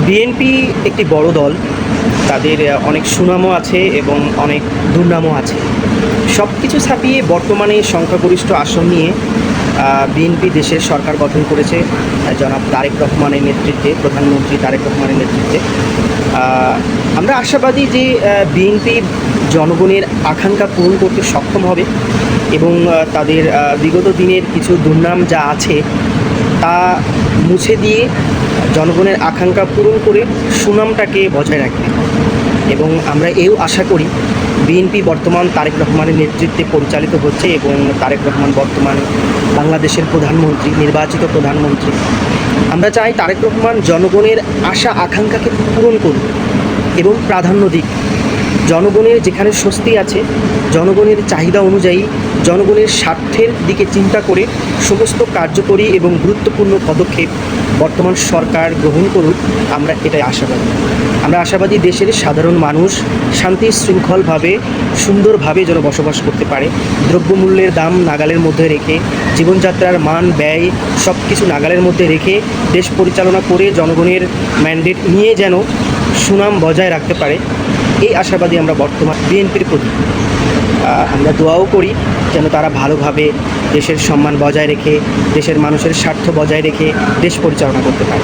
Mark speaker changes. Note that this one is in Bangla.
Speaker 1: বিএনপি একটি বড় দল, তাদের অনেক সুনামও আছে এবং অনেক দুর্নামও আছে। সব কিছু ছাপিয়ে বর্তমানে সংখ্যাগরিষ্ঠ আসন নিয়ে বিএনপি দেশের সরকার গঠন করেছে জনাব তারেক রহমানের নেতৃত্বে, প্রধানমন্ত্রী তারেক রহমানের নেতৃত্বে। আমরা আশাবাদী যে বিএনপি জনগণের আকাঙ্ক্ষা পূরণ করতে সক্ষম হবে এবং তাদের বিগত দিনের কিছু দুর্নাম যা আছে তা মুছে দিয়ে জনগণের আকাঙ্ক্ষা পূরণ করে সুনামটাকে বজায় রাখবে। এবং আমরা এও আশা করি বিএনপি বর্তমান তারেক রহমানের নেতৃত্বে পরিচালিত হচ্ছে এবং তারেক রহমান বর্তমান বাংলাদেশের প্রধানমন্ত্রী, নির্বাচিত প্রধানমন্ত্রী। আমরা চাই তারেক রহমান জনগণের আশা আকাঙ্ক্ষাকে পূরণ করুন এবং প্রাধান্য দিক। জনগণের যেখানে স্বস্তি আছে, জনগণের চাহিদা অনুযায়ী, জনগণের স্বার্থের দিকে চিন্তা করে সমস্ত কার্যকরী এবং গুরুত্বপূর্ণ পদক্ষেপ বর্তমান সরকার গ্রহণ করুক, আমরা এটাই আশাবাদী। আমরা আশাবাদী দেশের সাধারণ মানুষ শান্তি শৃঙ্খলভাবে সুন্দরভাবে যেন বসবাস করতে পারে, দ্রব্যমূল্যের দাম নাগালের মধ্যে রেখে, জীবনযাত্রার মান ব্যয় সব কিছু নাগালের মধ্যে রেখে দেশ পরিচালনা করে জনগণের ম্যান্ডেট নিয়ে যেন সুনাম বজায় রাখতে পারে, এই আশাবাদী আমরা বর্তমান বিএনপির প্রতি। আমরা দোয়াও করি যেন তারা ভালোভাবে দেশের সম্মান বজায় রেখে, দেশের মানুষের স্বার্থ বজায় রেখে দেশ পরিচালনা করতে পারে।